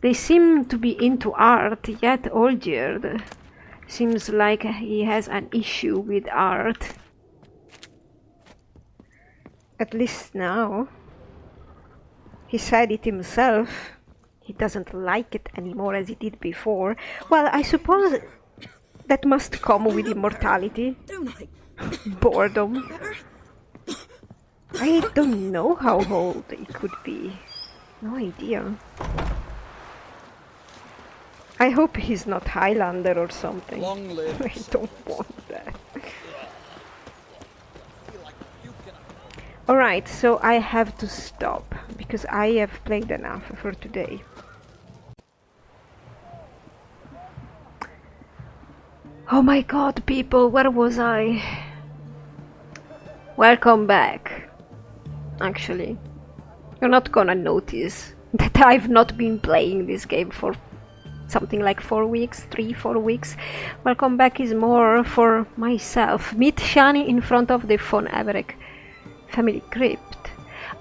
They seem to be into art, yet Olgierd seems like he has an issue with art. At least now. He said it himself. He doesn't like it anymore as he did before. Well, I suppose that must come with immortality. Boredom. I don't know how old it could be. No idea. I hope he's not Highlander or something. Long live. I don't want that. Alright, so I have to stop, because I have played enough for today. Oh my god, people, where was I? Welcome back. Actually, you're not gonna notice that I've not been playing this game for something like 4 weeks, 3-4 weeks. Welcome back is more for myself. Meet Shani in front of the Von Everett family crypt.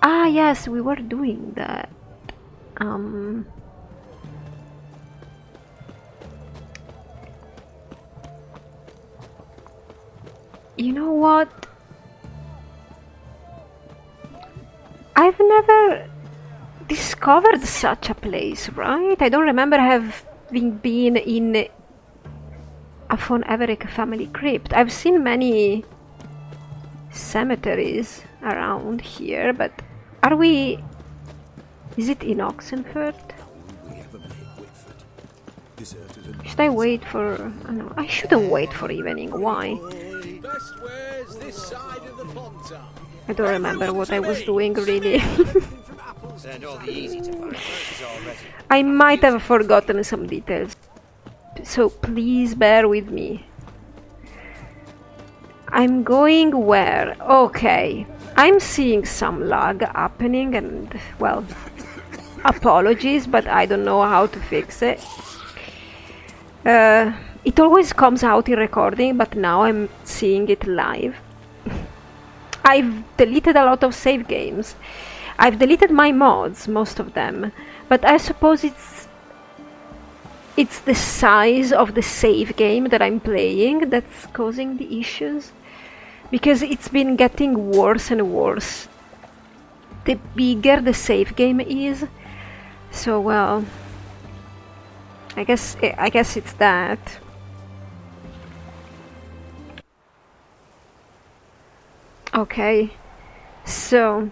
Ah yes, we were doing that. You know what? I've never discovered such a place, right? I don't remember having been in a Von Everett family crypt. I've seen many cemeteries around here, but are we... Is it in Oxenford? Should I wait for... Oh no, I shouldn't wait for evening. Why? I don't remember what I was doing, really. I might have forgotten some details, so please bear with me. I'm going where? Okay, I'm seeing some lag happening and, well, apologies, but I don't know how to fix it. It always comes out in recording, but now I'm seeing it live. I've deleted a lot of save games. I've deleted my mods, most of them, but I suppose it's the size of the save game that I'm playing that's causing the issues, because it's been getting worse and worse the bigger the save game is. So, well, I guess it's that. Okay, so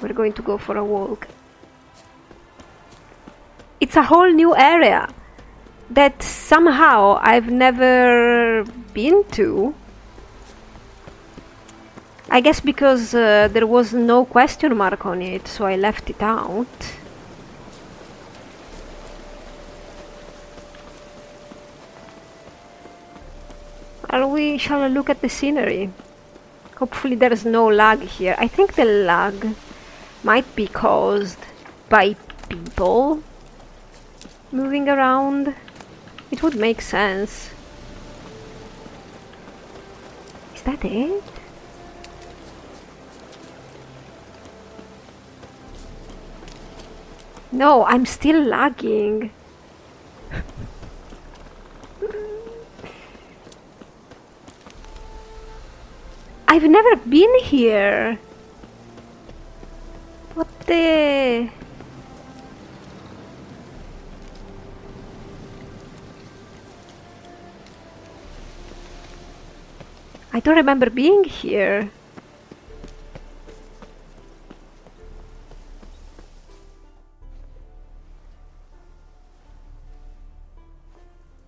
we're going to go for a walk. It's a whole new area that somehow I've never been to. I guess because there was no question mark on it, so I left it out. Shall I look at the scenery? Hopefully there's no lag here. I think the lag might be caused by people moving around. It would make sense. Is that it? No, I'm still lagging. I've never been here. What the... I don't remember being here.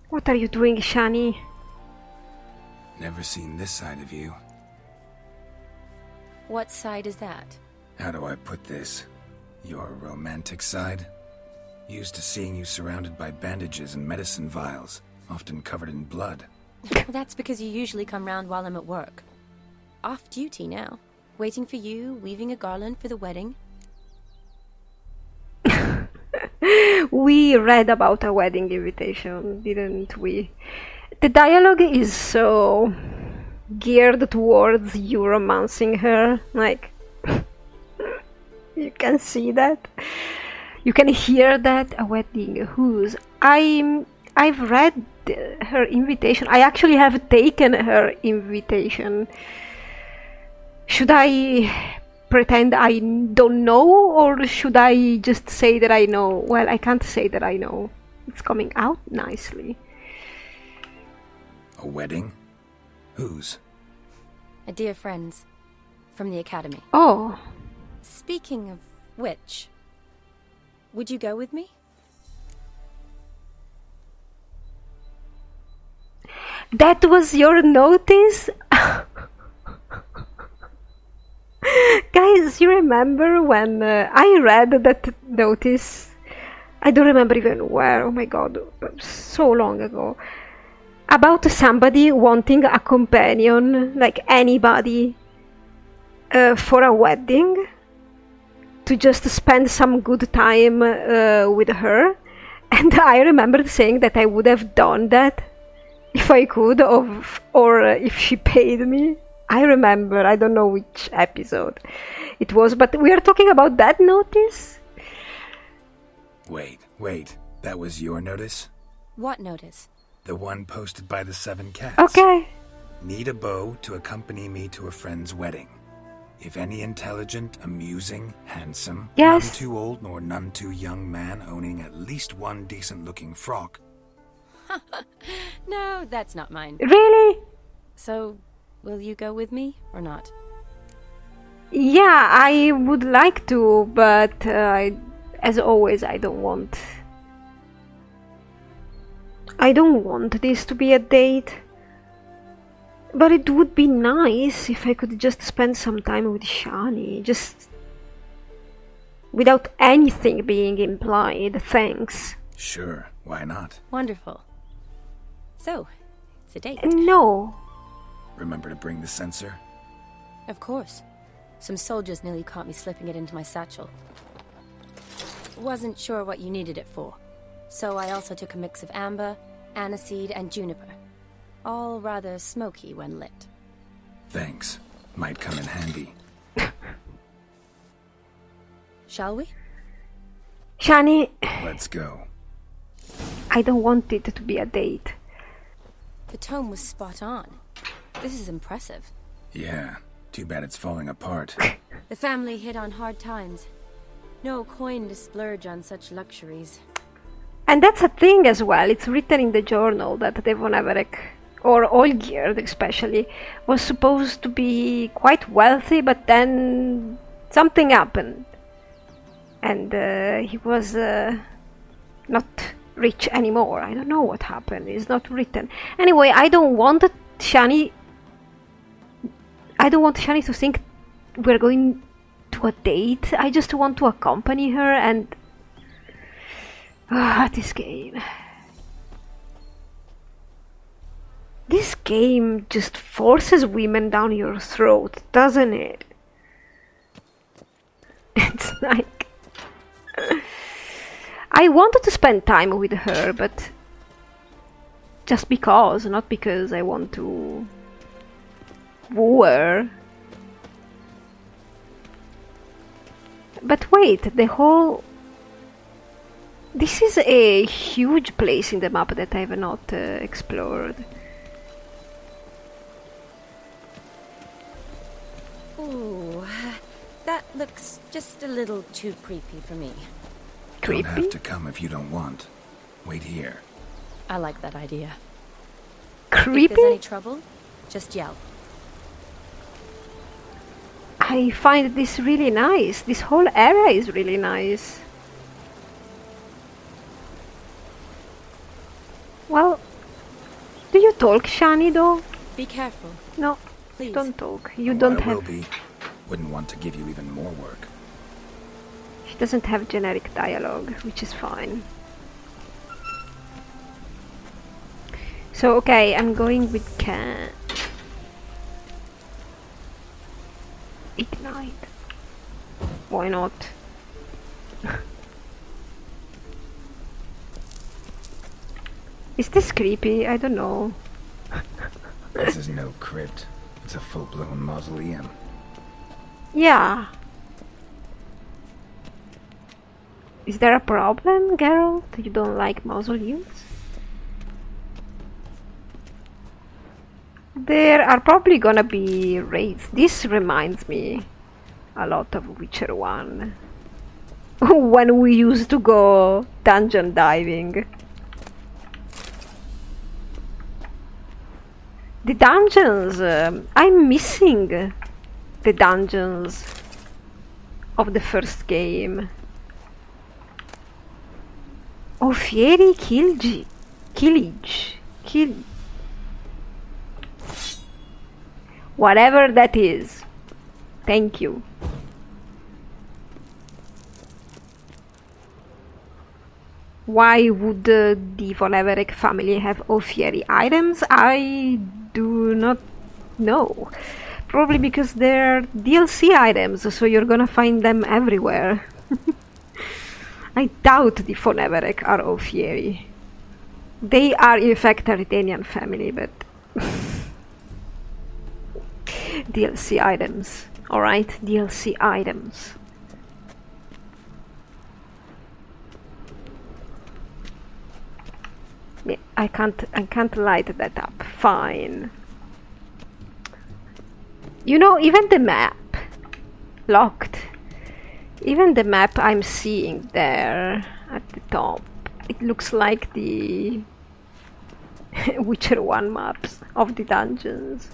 What are you doing, Shani? Never seen this side of you. What side is that? How do I put this? Your romantic side? Used to seeing you surrounded by bandages and medicine vials, often covered in blood. That's because you usually come round while I'm at work. Off duty now. Waiting for you, weaving a garland for the wedding. We read about a wedding invitation, didn't we? The dialogue is so geared towards you romancing her, like, you can see that. You can hear that a wedding. Whose? I've read her invitation. I actually have taken her invitation. Should I pretend I don't know, or should I just say that I know? Well, I can't say that I know. It's coming out nicely. A wedding? Whose? A dear friend's. From the academy. Oh. Speaking of which, would you go with me? That was your notice? Guys, you remember when I read that notice? I don't remember even where, oh my god, so long ago. About somebody wanting a companion, like anybody, for a wedding, to just spend some good time with her. And I remember saying that I would have done that if I could, or if she paid me. I remember, I don't know which episode it was, but we are talking about that notice? Wait, that was your notice? What notice? The one posted by the 7 cats. Okay. Need a beau to accompany me to a friend's wedding. If any intelligent, amusing, handsome, yes, none too old nor none too young man owning at least one decent-looking frock. No, that's not mine. Really? So, will you go with me or not? Yeah, I would like to, but as always, I don't want this to be a date. But it would be nice if I could just spend some time with Shani, just without anything being implied. Thanks. Sure, why not? Wonderful. So, it's a date. No. Remember to bring the sensor? Of course. Some soldiers nearly caught me slipping it into my satchel. Wasn't sure what you needed it for, so I also took a mix of amber, aniseed, and juniper. All rather smoky when lit. Thanks. Might come in handy. Shall we? Shani, Let's go. I don't want it to be a date. The tome was spot on. This is impressive. Yeah, too bad it's falling apart. The family hit on hard times. No coin to splurge on such luxuries. And that's a thing as well. It's written in the journal that Devon Everett, or Olgierd especially, was supposed to be quite wealthy, but then something happened. And he was not rich anymore. I don't know what happened. It's not written. Anyway, I don't want Shani to think we're going to a date. I just want to accompany her and... this game. This game just forces women down your throat, doesn't it? It's like... I wanted to spend time with her, but just because, not because I want to woo her. But wait, the whole... This is a huge place in the map that I have not explored. Ooh, that looks just a little too creepy for me. Creepy? Don't have to come if you don't want. Wait here. I like that idea. Creepy? If there's any trouble, just yell. I find this really nice. This whole area is really nice. Well, do you talk, Shani, though? Be careful. No, Please. don't talk. You Oh, don't I will have... be. Wouldn't want to give you even more work. She doesn't have generic dialogue, which is fine. So, okay, I'm going with Cat. Ignite. Why not? Is this creepy? I don't know. This is no crypt. It's a full-blown mausoleum. Yeah. Is there a problem, Geralt? You don't like mausoleums? There are probably gonna be raids. This reminds me a lot of Witcher 1. When we used to go dungeon diving. The dungeons! I'm missing the dungeons of the first game. Oh, Fieri Killage. Whatever that is. Thank you. Why would the Von Everec family have Ofieri items? I do not know. Probably because they're DLC items, so you're gonna find them everywhere. I doubt the Von Everec are Ofieri. They are in fact a Redanian family, but DLC items. Alright, DLC items. Yeah, I can't light that up. Fine. You know, even the map locked. Even the map I'm seeing there at the top, it looks like the Witcher 1 maps of the dungeons.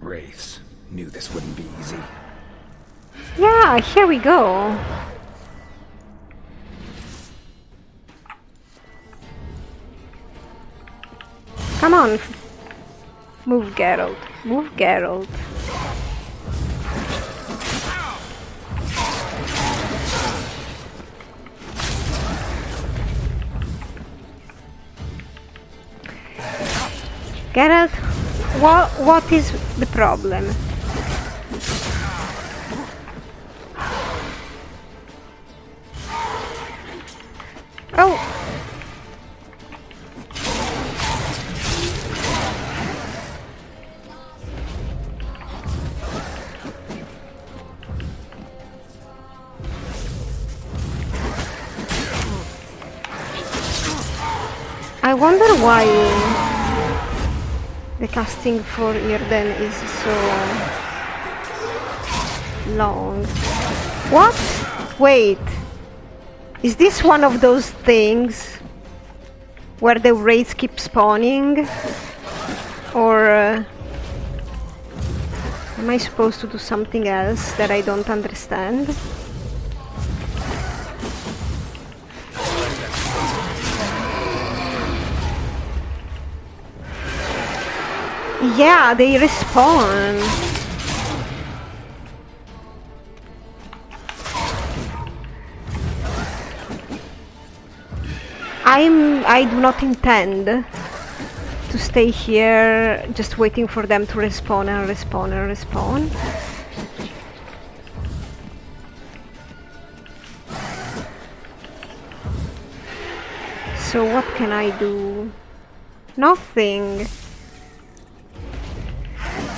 Wraiths. Knew this wouldn't be easy. Yeah, here we go. Come on. Move, Geralt. Move, Geralt. Geralt, what is the problem? Oh! I wonder why the casting for Irden is so long. What? Wait. Is this one of those things where the wraiths keep spawning? Or am I supposed to do something else that I don't understand? Yeah, they respawn. I do not intend to stay here just waiting for them to respawn and respawn and respawn. So what can I do? Nothing.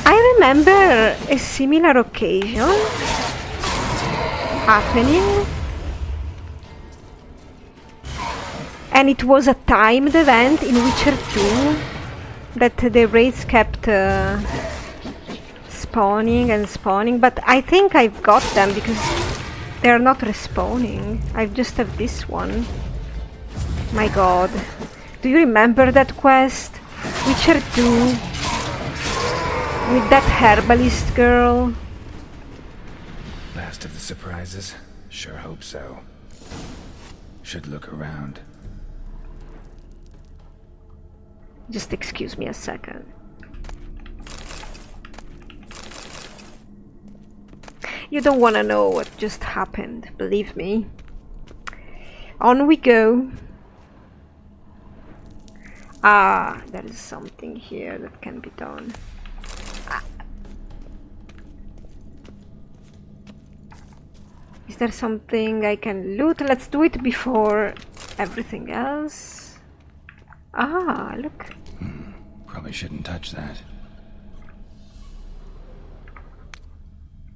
I remember a similar occasion happening, and it was a timed event in Witcher 2 that the wraiths kept spawning and spawning, but I think I've got them because they're not respawning. I just have this one. My god. Do you remember that quest? Witcher 2? With that herbalist girl? Last of the surprises? Sure hope so. Should look around. Just excuse me a second. You don't want to know what just happened, believe me. On we go. Ah, there is something here that can be done. Is there something I can loot? Let's do it before everything else. Ah, look. Probably shouldn't touch that.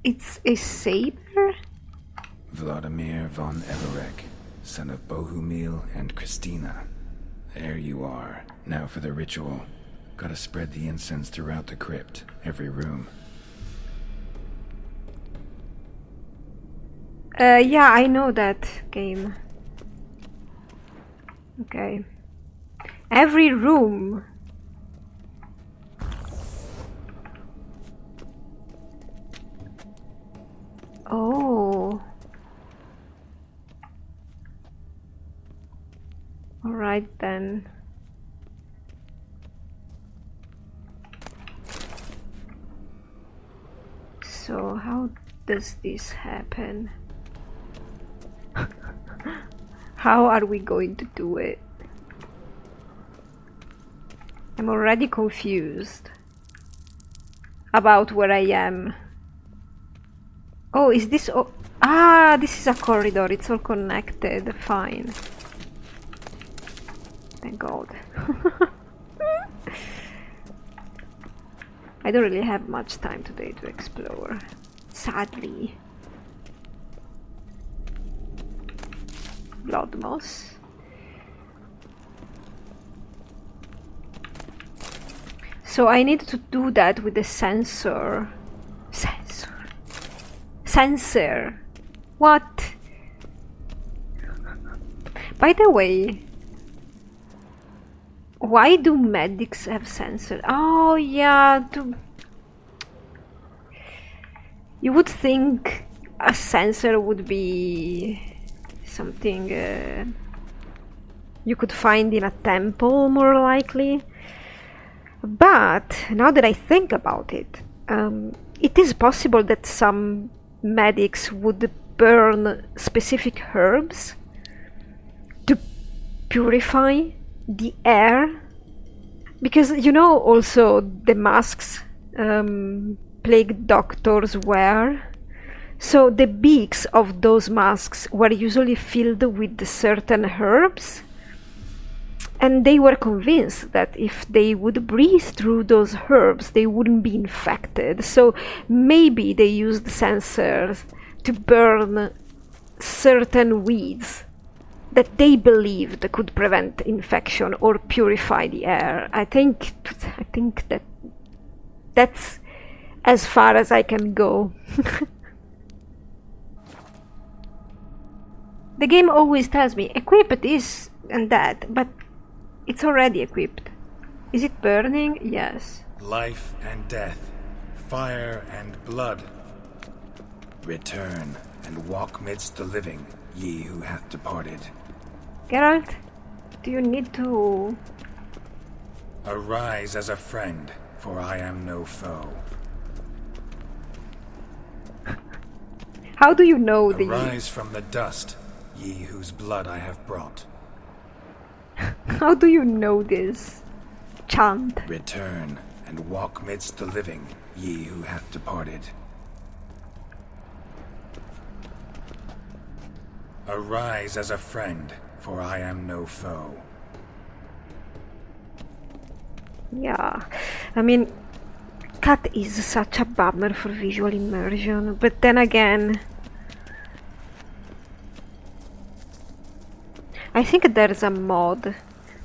It's a saber? Vlodimir von Everek, son of Bohumil and Christina. There you are. Now for the ritual. Gotta spread the incense throughout the crypt, every room. Yeah, I know that game. Okay. Every room. Oh. All right then. So how does this happen? How are we going to do it? I'm already confused about where I am. Oh, is this... Oh, ah, this is a corridor. It's all connected. Fine. Thank God. I don't really have much time today to explore. Sadly. Blood moss. So I need to do that with the sensor. Sensor. What? By the way, why do medics have sensors? Oh yeah, you would think a sensor would be something you could find in a temple, more likely. But now that I think about it, it is possible that some medics would burn specific herbs to purify the air, because you know also the masks plague doctors wear, so the beaks of those masks were usually filled with certain herbs, and they were convinced that if they would breathe through those herbs they wouldn't be infected. So maybe they used sensors to burn certain weeds that they believed could prevent infection or purify the air. I think that that's as far as I can go. The game always tells me equip this and that, but it's already equipped. Is it burning? Yes. Life and death, fire and blood. Return and walk midst the living, ye who hath departed. Geralt, do you need to... Arise as a friend, for I am no foe. How do you know the... Arise from the dust, ye whose blood I have brought. How do you know this chant? Return and walk midst the living, ye who hath departed. Arise as a friend, for I am no foe. Yeah, I mean, cat is such a bummer for visual immersion, but then again, I think there's a mod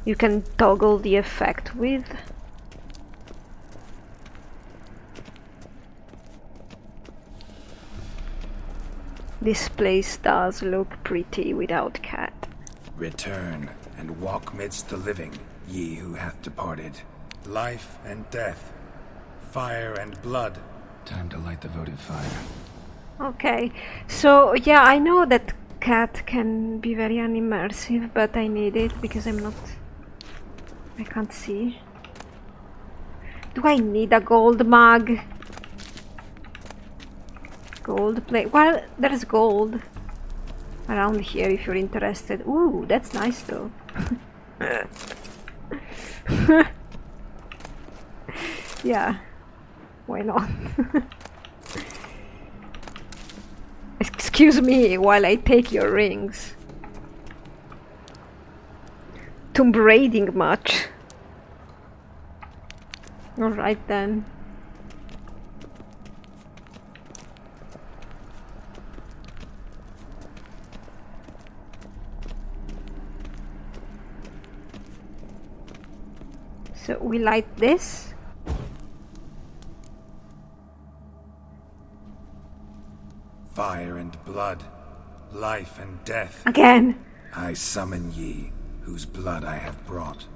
you can toggle the effect with. This place does look pretty without cat. Return and walk midst the living, ye who hath departed. Life and death, fire and blood. Time to light the votive fire. Okay, so yeah, I know that cat can be very unimmersive, but I need it because I can't see. Do I need a gold mug? Gold plate. Well, there's gold around here if you're interested. Ooh, that's nice though. Yeah, why not? Excuse me while I take your rings. Tomb raiding much? Alright then. So we light this. Fire and blood, life and death. Again. I summon ye, whose blood I have brought.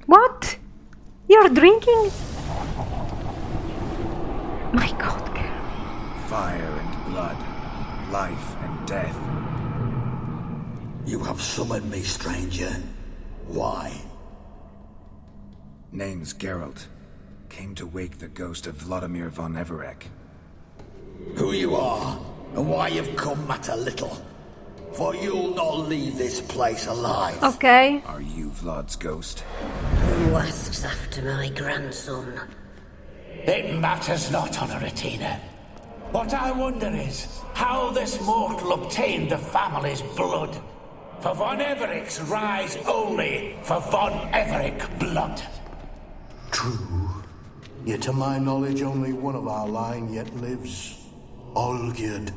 What? You're drinking? My god, girl. Fire and blood, life and death. You have summoned me, stranger. Why? Name's Geralt. Came to wake the ghost of Vlodimir von Everec. Who you are, and why you've come matter little. For you'll not leave this place alive. Okay. Are you Vlod's ghost? Who asks after my grandson? It matters not, Honoratina. What I wonder is how this mortal obtained the family's blood. For von Everec's rise only for von Everec blood. True. Yet to my knowledge, only one of our line yet lives. Olgierd.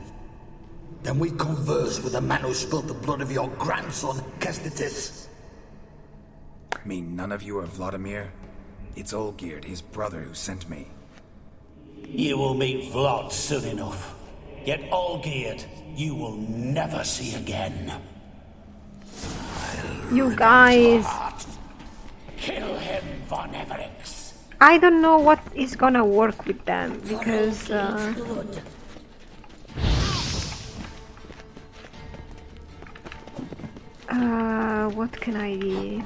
Then we converse with the man who spilled the blood of your grandson, Kestitis. Mean none of you are Vlodimir? It's Olgierd, his brother, who sent me. You will meet Vlad soon enough. Yet Olgierd, you will never see again. You guys. Kill him, von Everec. I don't know what is gonna work with them because Blood. what can I do?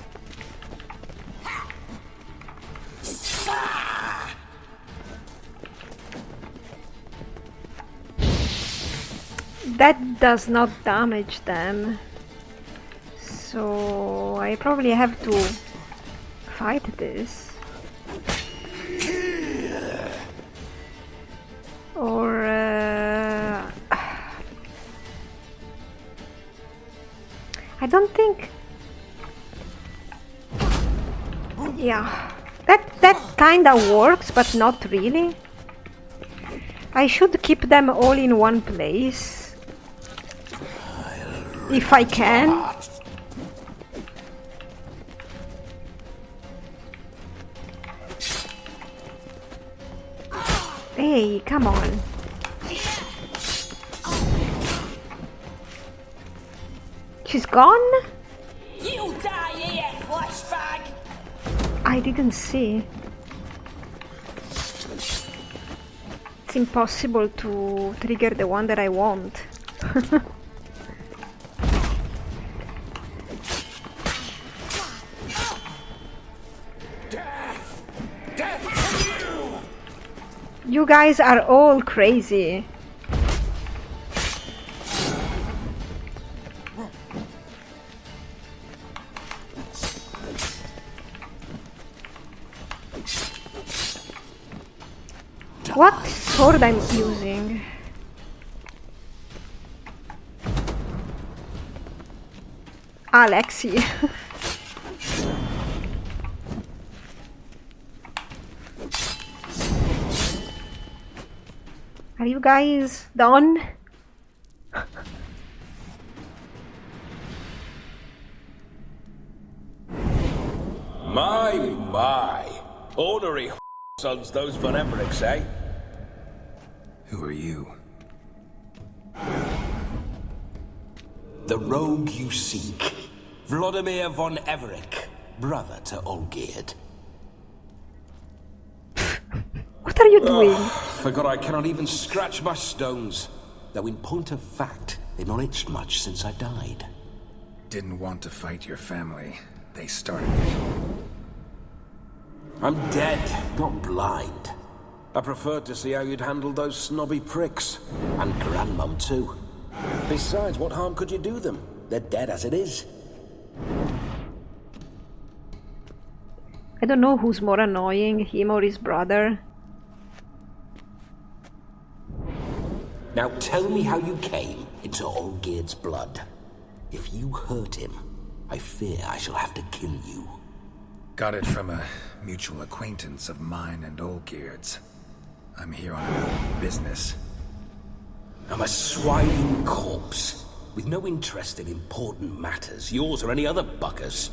That does not damage them, so I probably have to fight this. Or I don't think. Yeah, that kinda works, but not really. I should keep them all in one place if I can. Hey, come on. She's gone? You die here, flashbag! I didn't see. It's impossible to trigger the one that I want. You guys are all crazy. What sword I'm using? Alexi. Are you guys done? My. Ornery sons those von Everec, eh? Who are you? The rogue you seek. Vlodimir von Everec, brother to Olgierd. What are you doing? Forgot I cannot even scratch my stones. Though in point of fact, they've not itched much since I died. Didn't want to fight your family. They started it. I'm dead, not blind. I preferred to see how you'd handle those snobby pricks. And Grandmum, too. Besides, what harm could you do them? They're dead as it is. I don't know who's more annoying, him or his brother. Now tell me how you came into Olgierd's blood. If you hurt him, I fear I shall have to kill you. Got it from a mutual acquaintance of mine and Olgierd's. I'm here on business. I'm a swiving corpse, with no interest in important matters, yours or any other buggers.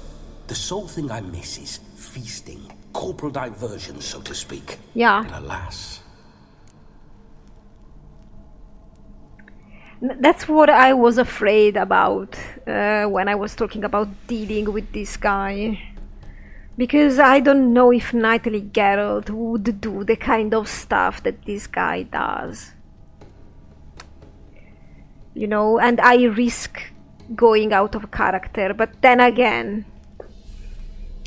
The sole thing I miss is feasting, corporal diversion, so to speak. Yeah. But alas... That's what I was afraid about when I was talking about dealing with this guy. Because I don't know if knightly Geralt would do the kind of stuff that this guy does. You know, and I risk going out of character, but then again,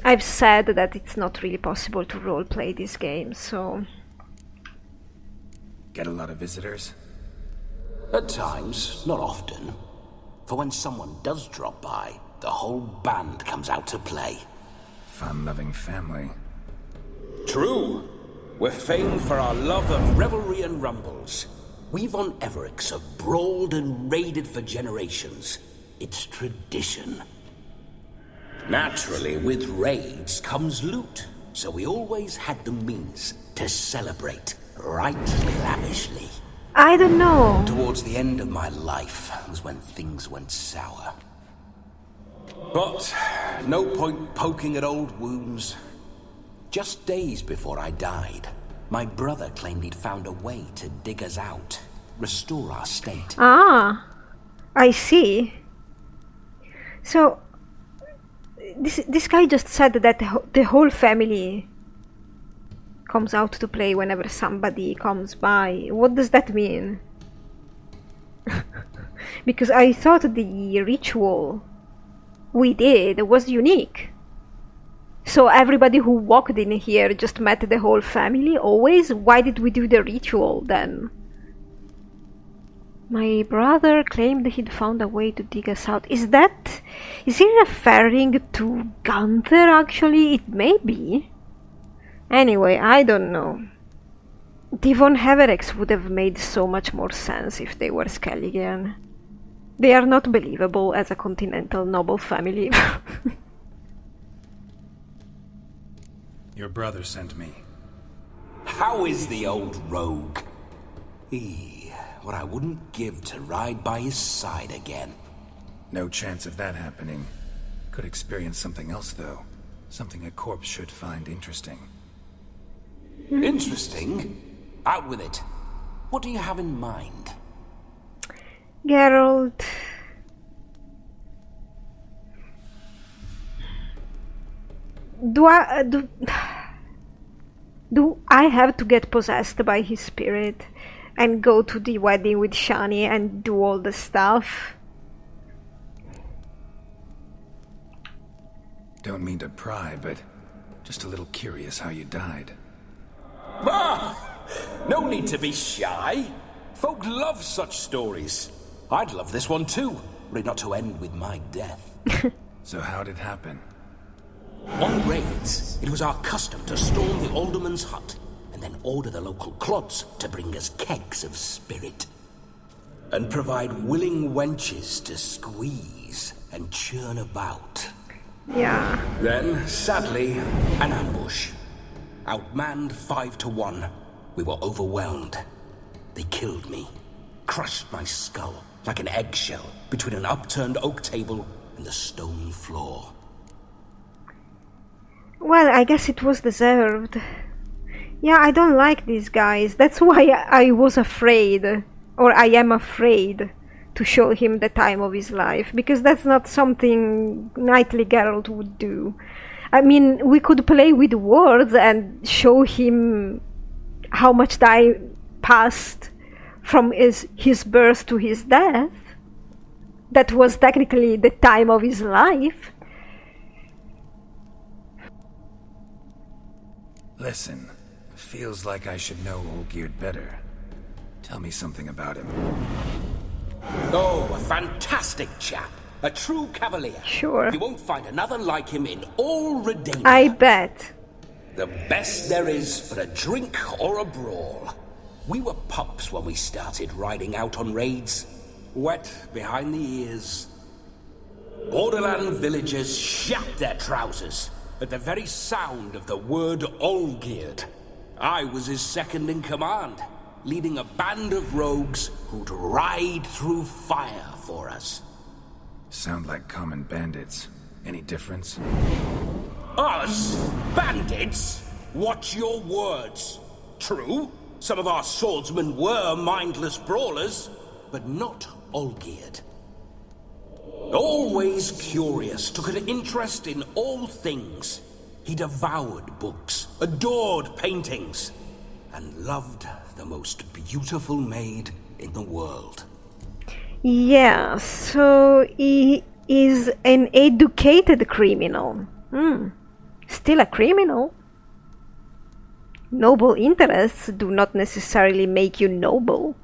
I've said that it's not really possible to roleplay this game, so... Get a lot of visitors? At times, not often. For when someone does drop by, the whole band comes out to play. Fun-loving family. True. We're famed for our love of revelry and rumbles. We Von Evericks have brawled and raided for generations. It's tradition. Naturally, with raids comes loot, so we always had the means to celebrate right lavishly. I don't know. Towards the end of my life was when things went sour. But no point poking at old wounds. Just days before I died, my brother claimed he'd found a way to dig us out, restore our state. Ah, I see. So, this guy just said that the whole family comes out to play whenever somebody comes by. What does that mean? Because I thought the ritual we did was unique. So everybody who walked in here just met the whole family always? Why did we do the ritual then? My brother claimed he'd found a way to dig us out. Is he referring to Gunther actually? It may be. Anyway, I don't know. The Von Everecks would have made so much more sense if they were Skelligen. They are not believable as a continental noble family. Your brother sent me. How is the old rogue? What I wouldn't give to ride by his side again. No chance of that happening. Could experience something else, though. Something a corpse should find interesting. Interesting? Out with it. What do you have in mind? Geralt. Do I have to get possessed by his spirit and go to the wedding with Shani and do all the stuff? Don't mean to pry, but just a little curious how you died. No need to be shy. Folk love such stories. I'd love this one too, were it not to end with my death. So how'd it happen? On raids, it was our custom to storm the alderman's hut and then order the local clods to bring us kegs of spirit. And provide willing wenches to squeeze and churn about. Yeah. Then, sadly, an ambush. Outmanned 5-1, we were overwhelmed. They killed me, crushed my skull like an eggshell between an upturned oak table and the stone floor. Well, I guess it was deserved. Yeah, I don't like these guys. That's why I was afraid, or I am afraid, to show him the time of his life, because that's not something knightly Geralt would do. I mean, we could play with words and show him how much time passed from his birth to his death. That was technically the time of his life. Listen, feels like I should know Olgierd better. Tell me something about him. Oh, a fantastic chap. A true cavalier. Sure. You won't find another like him in all Redania. I bet. The best there is for a drink or a brawl. We were pups when we started riding out on raids. Wet behind the ears. Borderland villagers shat their trousers at the very sound of the word Olgierd. I was his second in command, leading a band of rogues who'd ride through fire for us. Sound like common bandits. Any difference? Us? Bandits? Watch your words. True, some of our swordsmen were mindless brawlers, but not all-geared. Always curious, took an interest in all things. He devoured books, adored paintings, and loved the most beautiful maid in the world. Yeah, so he is an educated criminal. Still a criminal. Noble interests do not necessarily make you noble.